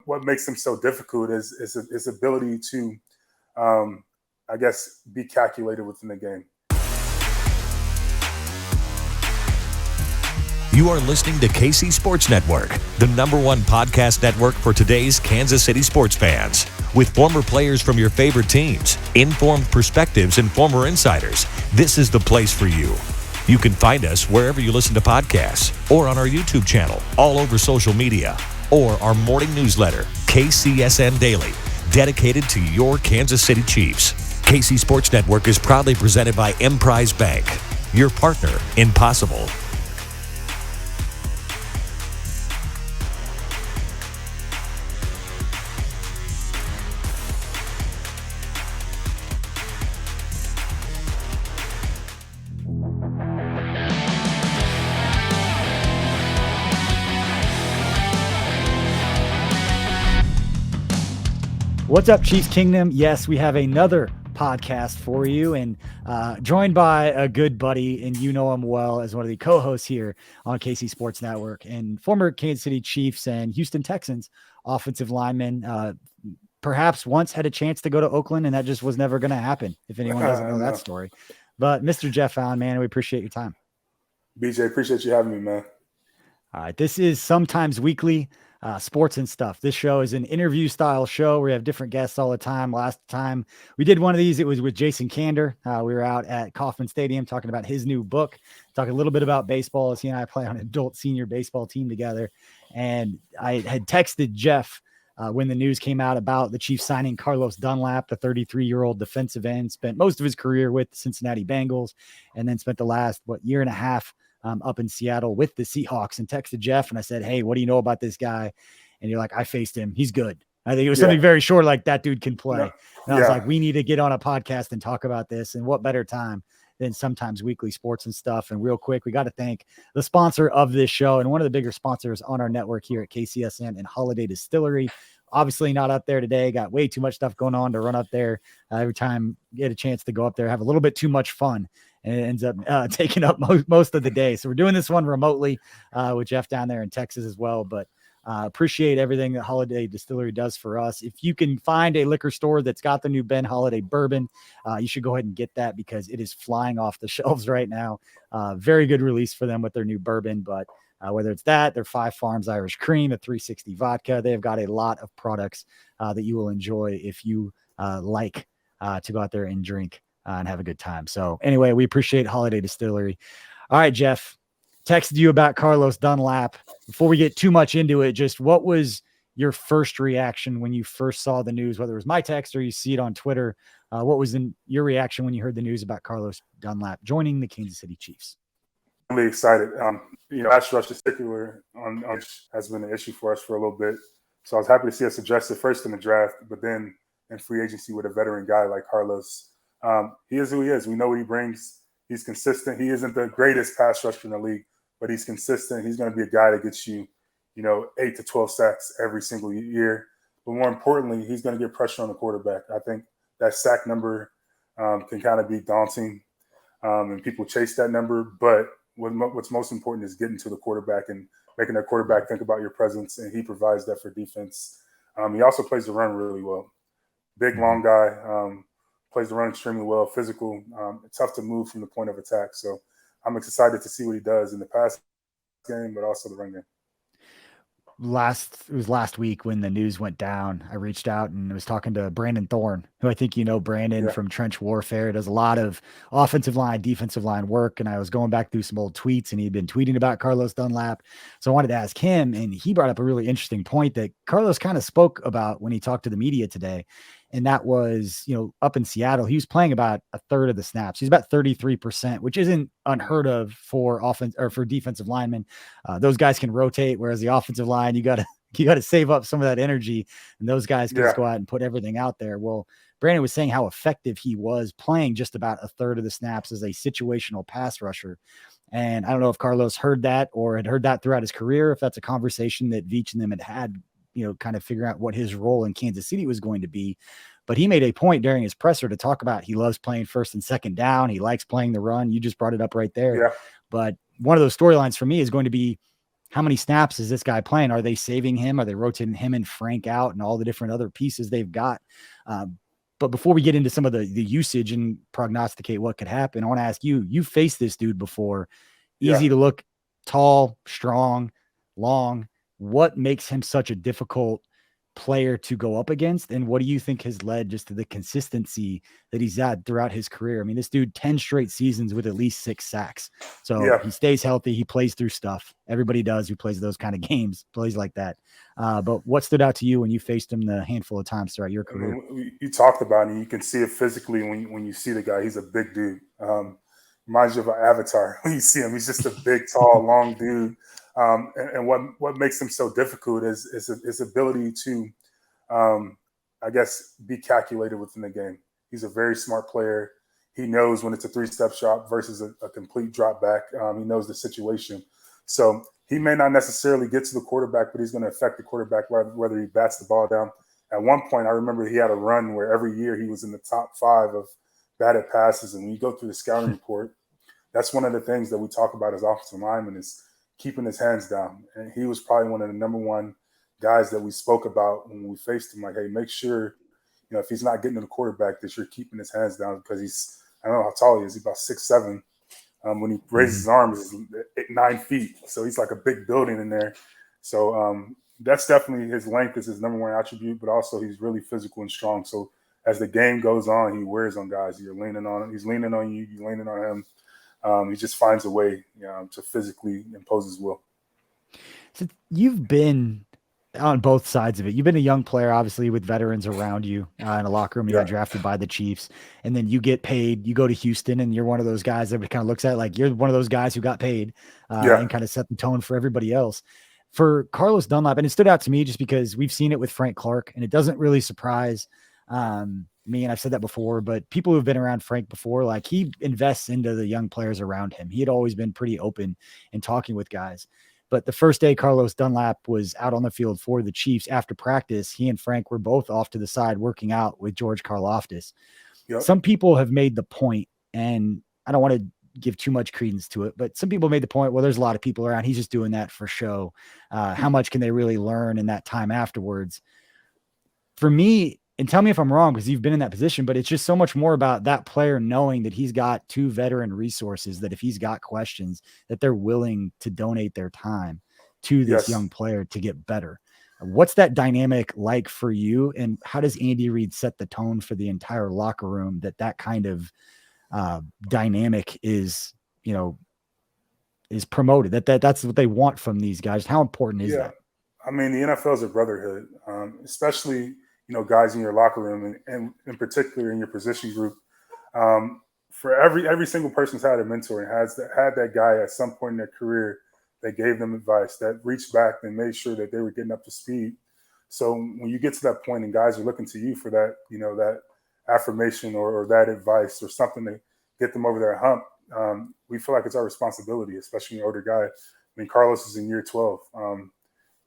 what makes him so difficult is his ability to, I guess, be calculated within the game. You are listening to KC Sports Network, the #1 podcast network for today's Kansas City sports fans. With former players from your favorite teams, informed perspectives, and former insiders, this is the place for you. You can find us wherever you listen to podcasts or on our YouTube channel, all over social media, or our morning newsletter, KCSN Daily, dedicated to your Kansas City Chiefs. KC Sports Network is proudly presented by Emprise Bank, your partner in possible. What's up, Chiefs Kingdom? Yes, we have another podcast for you, and joined by a good buddy, and you know him well as one of the co-hosts here on KC Sports Network, and former Kansas City Chiefs and Houston Texans offensive lineman. Perhaps once had a chance to go to Oakland, and that just was never going to happen, if anyone doesn't know that story. But Mr. Jeff Allen, man, we appreciate your time. BJ, appreciate you having me, man. All right, this is Sometimes Weekly. Sports and stuff. This show is an interview style show where we have different guests all the time. Last time we did one of these, it was with Jason Kander. We were out at Kauffman Stadium talking about his new book, talking a little bit about baseball, as he and I play on an adult senior baseball team together. And I had texted Jeff when the news came out about the Chiefs signing Carlos Dunlap, the 33-year-old defensive end, spent most of his career with the Cincinnati Bengals, and then spent the last, year and a half up in Seattle with the Seahawks, and texted Jeff. And I said, hey, what do you know about this guy? And you're like, I faced him. He's good. I think it was something very short, like that dude can play. No. And I was like, we need to get on a podcast and talk about this. And what better time than Sometimes Weekly Sports and stuff. And real quick, we got to thank the sponsor of this show and one of the bigger sponsors on our network here at KCSN and Holiday Distillery. Obviously not up there today. Got way too much stuff going on to run up there. Every time you get a chance to go up there, have a little bit too much fun. And it ends up taking up most of the day. So we're doing this one remotely with Jeff down there in Texas as well. But appreciate everything that Holiday Distillery does for us. If you can find a liquor store that's got the new Ben Holiday bourbon, you should go ahead and get that because it is flying off the shelves right now. Very good release for them with their new bourbon. But whether it's that, their 5 Farms Irish Cream, the 360 vodka, they've got a lot of products that you will enjoy if you like to go out there and drink and have a good time. So anyway, we appreciate Holiday Distillery. All right, Jeff, texted you about Carlos Dunlap. Before we get too much into it, just what was your first reaction when you first saw the news, whether it was my text or you see it on Twitter? What was your reaction when you heard the news about Carlos Dunlap joining the Kansas City Chiefs? I'm really excited. Pass rush in particular has been an issue for us for a little bit. So I was happy to see us address it first in the draft, but then in free agency with a veteran guy like Carlos. He is who he is. We know what he brings. He's consistent. He isn't the greatest pass rusher in the league, but he's consistent. He's going to be a guy that gets you, 8 to 12 sacks every single year. But more importantly, he's going to get pressure on the quarterback. I think that sack number can kind of be daunting, and people chase that number. But what's most important is getting to the quarterback and making that quarterback think about your presence, and he provides that for defense. He also plays the run really well. Big, long guy. Plays the run extremely well, physical, tough to move from the point of attack. So I'm excited to see what he does in the pass game, but also the run game. It was last week when the news went down. I reached out and was talking to Brandon Thorne, who I think you know Brandon from Trench Warfare. Does a lot of offensive line, defensive line work. And I was going back through some old tweets, and he'd been tweeting about Carlos Dunlap. So I wanted to ask him, and he brought up a really interesting point that Carlos kind of spoke about when he talked to the media today. And that was, up in Seattle, he was playing about a third of the snaps. He's about 33%, which isn't unheard of for offense or for defensive linemen. Those guys can rotate, whereas the offensive line, you got to save up some of that energy, and those guys can just go out and put everything out there. Well, Brandon was saying how effective he was playing just about a third of the snaps as a situational pass rusher. And I don't know if Carlos heard that or had heard that throughout his career, if that's a conversation that Veach and them had kind of figure out what his role in Kansas City was going to be. But he made a point during his presser to talk about he loves playing first and second down. He likes playing the run. You just brought it up right there. Yeah. But one of those storylines for me is going to be how many snaps is this guy playing? Are they saving him? Are they rotating him and Frank out and all the different other pieces they've got? But before we get into some of the usage and prognosticate what could happen, I want to ask you, you faced this dude before. Easy to look, tall, strong, long. What makes him such a difficult player to go up against? And what do you think has led just to the consistency that he's had throughout his career? I mean, this dude, 10 straight seasons with at least 6 sacks. So he stays healthy. He plays through stuff. Everybody does who plays those kind of games, plays like that. But what stood out to you when you faced him the handful of times throughout your career? I mean, you talked about it. You can see it physically when you see the guy. He's a big dude. Reminds you of an Avatar. When you see him, he's just a big, tall, long dude. And what makes him so difficult is his ability to, I guess, be calculated within the game. He's a very smart player. He knows when it's a 3-step shot versus a complete drop back. He knows the situation. So he may not necessarily get to the quarterback, but he's going to affect the quarterback whether he bats the ball down. At one point, I remember he had a run where every year he was in the top 5 of batted passes. And when you go through the scouting report, that's one of the things that we talk about as offensive linemen is keeping his hands down. And he was probably one of the number one guys that we spoke about when we faced him. Like, hey, make sure, if he's not getting to the quarterback, that you're keeping his hands down because he's, I don't know how tall he is. He's about 6'7". When he raises his arms, it's 9 feet. So he's like a big building in there. So that's definitely his length is his number one attribute, but also he's really physical and strong. So as the game goes on, he wears on guys. You're leaning on him. He's leaning on you. You're leaning on him. He just finds a way to physically impose his will. So you've been on both sides of it. You've been a young player, obviously, with veterans around you in a locker room. You got drafted by the Chiefs, and then you get paid. You go to Houston, and you're one of those guys that kind of looks at like you're one of those guys who got paid and kind of set the tone for everybody else. For Carlos Dunlap, and it stood out to me just because we've seen it with Frank Clark, and it doesn't really surprise me, and I've said that before, but people who've been around Frank before, like he invests into the young players around him. He had always been pretty open in talking with guys. But the first day Carlos Dunlap was out on the field for the Chiefs after practice, he and Frank were both off to the side working out with George Karlaftis. Some people have made the point, and I don't want to give too much credence to it, but some people made the point, well, there's a lot of people around. He's just doing that for show. How much can they really learn in that time afterwards? For me, and tell me if I'm wrong, because you've been in that position, but it's just so much more about that player knowing that he's got 2 veteran resources, that if he's got questions, that they're willing to donate their time to this young player to get better. What's that dynamic like for you? And how does Andy Reid set the tone for the entire locker room that kind of dynamic is promoted, that's what they want from these guys? How important is that? I mean, the NFL is a brotherhood, especially guys in your locker room, and in particular in your position group. For every single person's had a mentor and had that guy at some point in their career that gave them advice, that reached back and made sure that they were getting up to speed. So when you get to that point and guys are looking to you for that, that affirmation or that advice or something to get them over their hump, we feel like it's our responsibility, especially an older guy. I mean, Carlos is in year 12.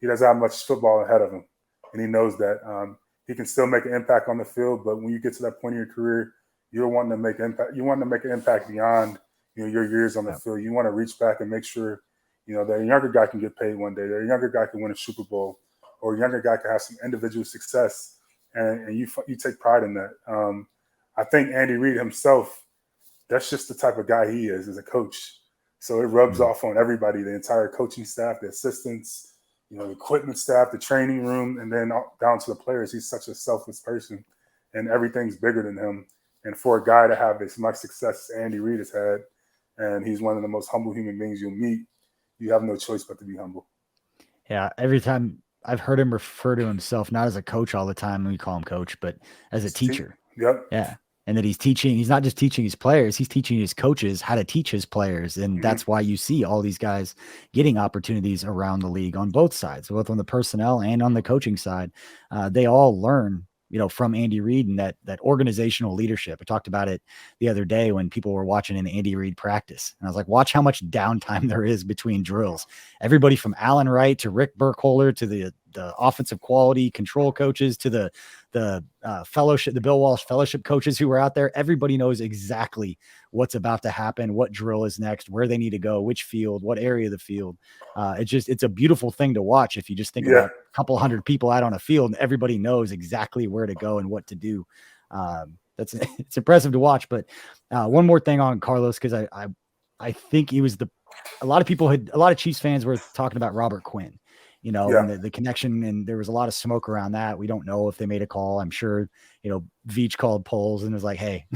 He doesn't have much football ahead of him, and he knows that. He can still make an impact on the field, but when you get to that point in your career, you're wanting to make impact. You want to make an impact beyond your years on the field. You want to reach back and make sure that a younger guy can get paid one day, that a younger guy can win a Super Bowl, or a younger guy can have some individual success, and you take pride in that. I think Andy Reid himself, that's just the type of guy he is as a coach. So it rubs off on everybody, the entire coaching staff, the assistants, the equipment staff, the training room, and then down to the players. He's such a selfless person, and everything's bigger than him. And for a guy to have as much success as Andy Reid has had, and he's one of the most humble human beings you'll meet, you have no choice but to be humble. Yeah, every time I've heard him refer to himself, not as a coach all the time, we call him coach, but as a teacher. Yep. Yeah. And that he's not just teaching his players, he's teaching his coaches how to teach his players. And that's why you see all these guys getting opportunities around the league on both sides, both on the personnel and on the coaching side. They all learn, from Andy Reid and that organizational leadership. I talked about it the other day when people were watching an Andy Reid practice. And I was like, watch how much downtime there is between drills. Everybody from Alan Wright to Rick Burkholder to the offensive quality control coaches to the fellowship, the Bill Walsh fellowship coaches who were out there. Everybody knows exactly what's about to happen, what drill is next, where they need to go, which field, what area of the field. It's a beautiful thing to watch. If you just think about a couple hundred people out on a field and everybody knows exactly where to go and what to do. It's impressive to watch. But one more thing on Carlos, because I think he was a lot of Chiefs fans were talking about Robert Quinn, and the connection, and there was a lot of smoke around that. We don't know if they made a call. I'm sure, Veach called polls and was like, hey,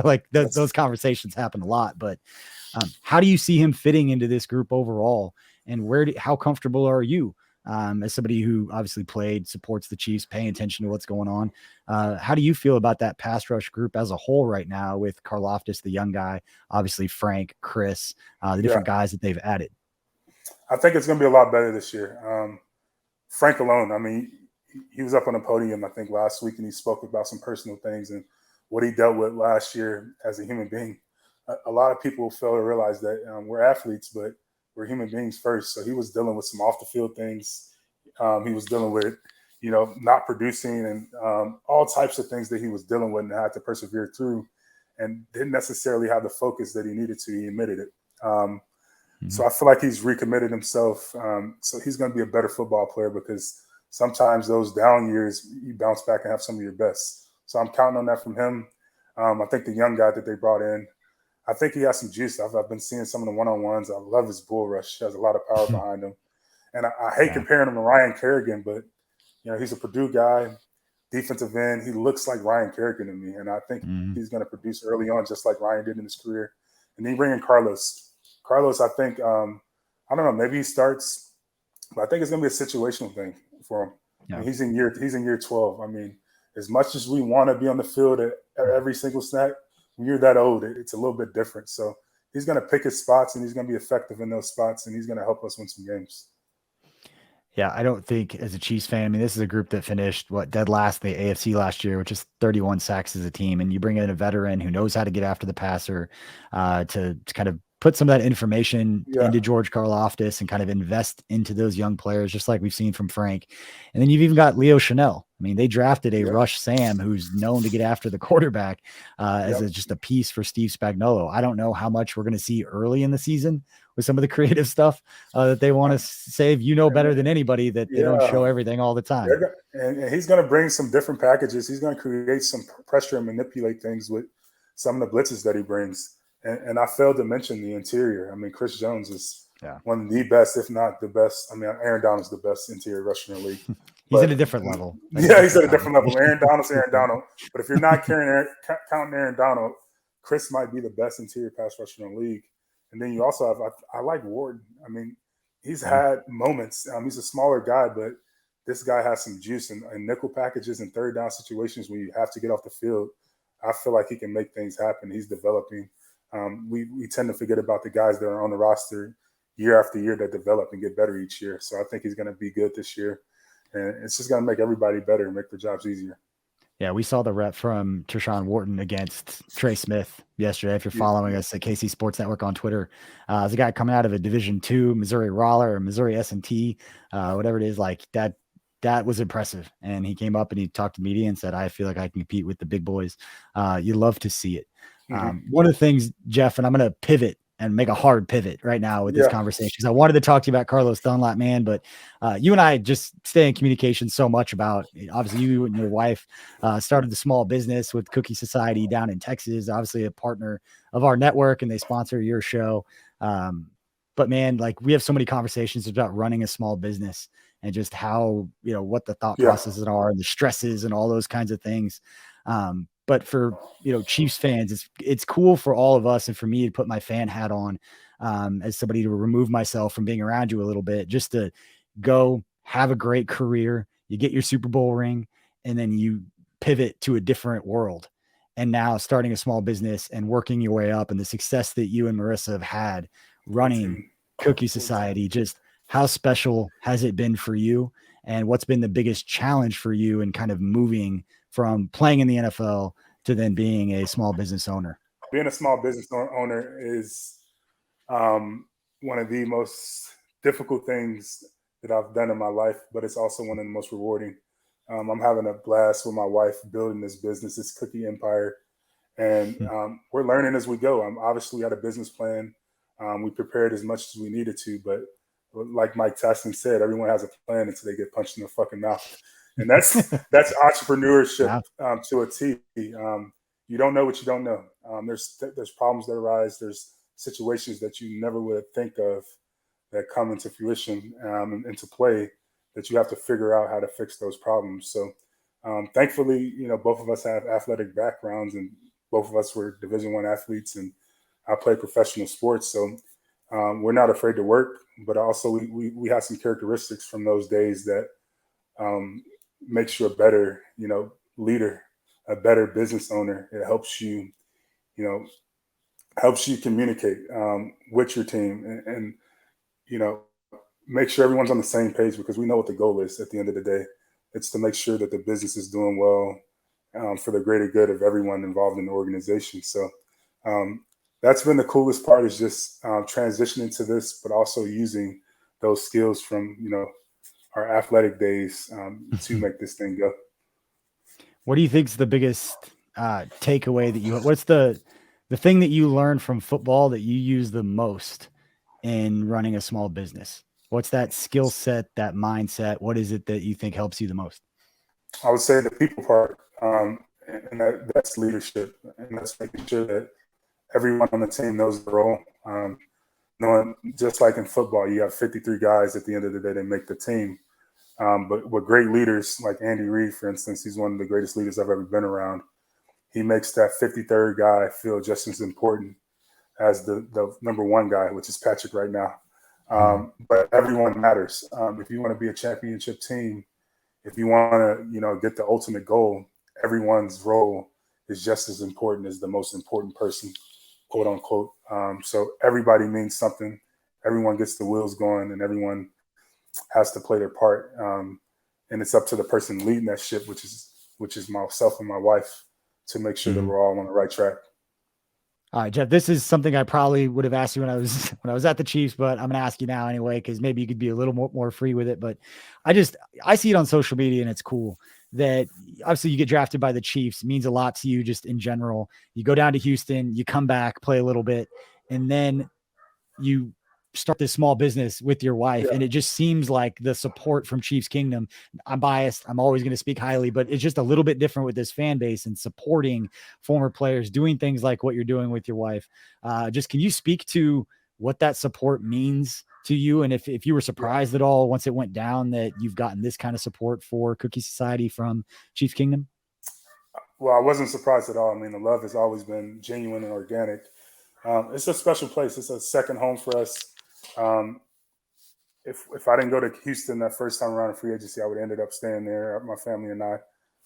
like those conversations happen a lot. But how do you see him fitting into this group overall? And how comfortable are you as somebody who obviously played, supports the Chiefs, paying attention to what's going on? How do you feel about that pass rush group as a whole right now with Karlaftis, the young guy, obviously Frank, Chris, the different guys that they've added? I think it's going to be a lot better this year. Frank alone, I mean, he was up on the podium, I think, last week, and he spoke about some personal things and what he dealt with last year as a human being. A lot of people fail to realize that we're athletes, but we're human beings first. So he was dealing with some off the field things. He was dealing with, not producing and all types of things that he was dealing with and had to persevere through, and didn't necessarily have the focus that he needed to. He admitted it. So I feel like he's recommitted himself. So he's going to be a better football player, because sometimes those down years, you bounce back and have some of your best. So I'm counting on that from him. I think the young guy that they brought in, I think he has some juice. I've been seeing some of the one-on-ones. I love his bull rush. He has a lot of power behind him. And I hate comparing him to Ryan Kerrigan, but, he's a Purdue guy, defensive end. He looks like Ryan Kerrigan to me. And I think he's going to produce early on, just like Ryan did in his career. And then you bring in Carlos. Carlos, I think, I don't know, maybe he starts, but I think it's going to be a situational thing for him. Yeah. I mean, he's in year 12. I mean, as much as we want to be on the field at every single snap, when you're that old, it's a little bit different. So he's going to pick his spots, and he's going to be effective in those spots, and he's going to help us win some games. Yeah, I don't think, as a Chiefs fan, I mean, this is a group that finished dead last in the AFC last year, which is 31 sacks as a team. And you bring in a veteran who knows how to get after the passer to kind of put some of that information into George Karlaftis and kind of invest into those young players, just like we've seen from Frank. And then you've even got Leo Chanel. I mean, they drafted a Rush Sam who's known to get after the quarterback as just a piece for Steve Spagnuolo. I don't know how much we're going to see early in the season with some of the creative stuff that they want to save. Better than anybody that they don't show everything all the time. And he's going to bring some different packages. He's going to create some pressure and manipulate things with some of the blitzes that he brings. And I failed to mention the interior. I mean, Chris Jones is one of the best, if not the best. I mean, Aaron Donald's the best interior rusher in the league. He's at a different level. He's at a different level. Aaron Donald's Aaron Donald. But if you're not counting Aaron Donald, Chris might be the best interior pass rusher in the league. And then you also have, I like Ward. I mean, he's had moments. He's a smaller guy, but this guy has some juice in nickel packages and third down situations when you have to get off the field. I feel like he can make things happen. He's developing. We tend to forget about the guys that are on the roster year after year that develop and get better each year. So I think he's going to be good this year. And it's just going to make everybody better and make their jobs easier. Yeah, we saw the rep from Tershawn Wharton against Trey Smith yesterday. If you're following us at KC Sports Network on Twitter, there's a guy coming out of a Division II, Missouri Roller or Missouri S&T, whatever it is, like that. That was impressive. And he came up and he talked to media and said, I feel like I can compete with the big boys. You love to see it. One of the things, Jeff, and I'm going to pivot and make a hard pivot right now with this conversation, because I wanted to talk to you about Carlos Dunlap, man, but you and I just stay in communication so much about, obviously you and your wife started the small business with Cookie Society down in Texas, obviously a partner of our network, and they sponsor your show. But man, like, we have so many conversations about running a small business and just how, what the thought processes are and the stresses and all those kinds of things. But for, Chiefs fans, it's cool for all of us and for me to put my fan hat on as somebody to remove myself from being around you a little bit, just to go have a great career. You get your Super Bowl ring and then you pivot to a different world. And now starting a small business and working your way up, and the success that you and Marissa have had running Cookie Society, just how special has it been for you? And what's been the biggest challenge for you in kind of moving from playing in the NFL to then being a small business owner? Being a small business owner is one of the most difficult things that I've done in my life, but it's also one of the most rewarding. I'm having a blast with my wife building this business, this cookie empire, and we're learning as we go. Obviously, we had a business plan. We prepared as much as we needed to, but like Mike Tyson said, everyone has a plan until they get punched in the fucking mouth, and that's entrepreneurship to a T. You don't know what you don't know. There's problems that arise. There's situations that you never would think of that come into fruition and into play that you have to figure out how to fix those problems. So thankfully, both of us have athletic backgrounds, and both of us were Division I athletes, and I played professional sports. So we're not afraid to work, but also we have some characteristics from those days that makes you a better, leader, a better business owner. It helps you, communicate with your team and make sure everyone's on the same page, because we know what the goal is at the end of the day. It's to make sure that the business is doing well for the greater good of everyone involved in the organization. So that's been the coolest part, is just transitioning to this, but also using those skills from, our athletic days to make this thing go. What do you think is the biggest takeaway that what's the thing that you learned from football that you use the most in running a small business? What's that skill set, that mindset? What is it that you think helps you the most? I would say the people part, and that's leadership, and that's making sure that everyone on the team knows the role. Knowing, just like in football, you have 53 guys at the end of the day that make the team. But with great leaders like Andy Reid, for instance, he's one of the greatest leaders I've ever been around. He makes that 53rd guy feel just as important as the number one guy, which is Patrick right now. But everyone matters. If you want to be a championship team, if you want to, get the ultimate goal, everyone's role is just as important as the most important person, quote unquote. So everybody means something. Everyone gets the wheels going, and everyone has to play their part. And it's up to the person leading that ship, which is myself and my wife, to make sure that we're all on the right track. All right, Jeff, this is something I probably would have asked you when I was at the Chiefs, but I'm going to ask you now anyway, because maybe you could be a little more free with it. But I see it on social media, and it's cool that obviously you get drafted by the Chiefs. It means a lot to you just in general. You go down to Houston, you come back, play a little bit, and then you start this small business with your wife. Yeah. And it just seems like the support from Chiefs Kingdom, I'm biased, I'm always going to speak highly, but it's just a little bit different with this fan base and supporting former players, doing things like what you're doing with your wife. Just, can you speak to what that support means to you? And if you were surprised at all once it went down that you've gotten this kind of support for Cookie Society from Chiefs Kingdom? Well, I wasn't surprised at all. I mean, the love has always been genuine and organic. It's a special place. It's a second home for us. If I didn't go to Houston that first time around in free agency, I would have ended up staying there, my family and I.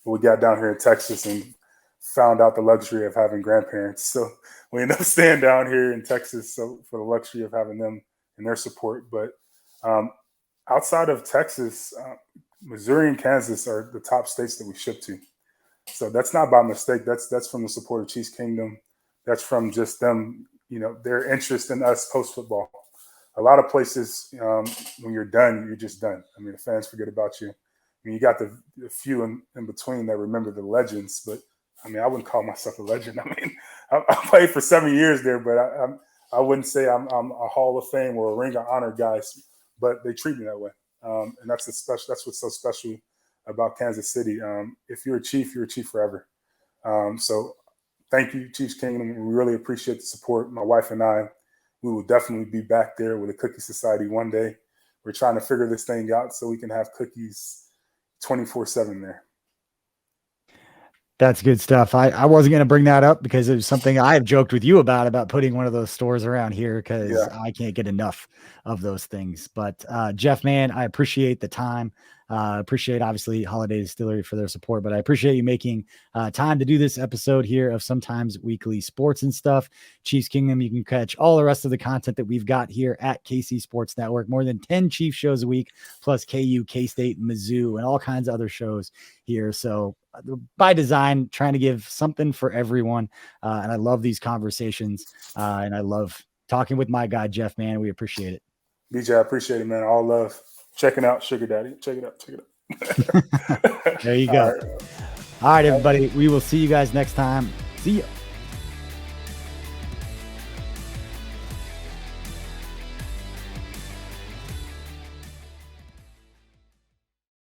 But we got down here in Texas and found out the luxury of having grandparents. So we ended up staying down here in Texas for the luxury of having them and their support. But outside of Texas, Missouri and Kansas are the top states that we ship to. So that's not by mistake. That's from the support of Chiefs Kingdom. That's from just them, their interest in us post-football. A lot of places, when you're done, you're just done. I mean, the fans forget about you. I mean, you got the few in between that remember the legends, but I mean, I wouldn't call myself a legend. I mean, I played for 7 years there, but I wouldn't say I'm a Hall of Fame or a Ring of Honor guy, but they treat me that way. And that's what's so special about Kansas City. If you're a Chief, you're a Chief forever. So thank you, Chiefs Kingdom. We really appreciate the support. My wife and I, we will definitely be back there with a Cookie Society one day. We're trying to figure this thing out so we can have cookies 24/7 there. That's good stuff. I wasn't going to bring that up because it was something I have joked with you about putting one of those stores around here, because I can't get enough of those things. But Jeff, man, I appreciate the time. Appreciate, obviously, Holiday Distillery for their support, but I appreciate you making time to do this episode here of Sometimes Weekly Sports and Stuff. Chiefs Kingdom, you can catch all the rest of the content that we've got here at KC Sports Network. More than 10 Chiefs shows a week, plus KU, K-State, Mizzou, and all kinds of other shows here. So by design, trying to give something for everyone. And I love these conversations. And I love talking with my guy, Jeff, man. We appreciate it. BJ, I appreciate it, man. All love. Checking out Sugar Daddy. Check it out. Check it out. There you go. All right, everybody. We will see you guys next time. See ya.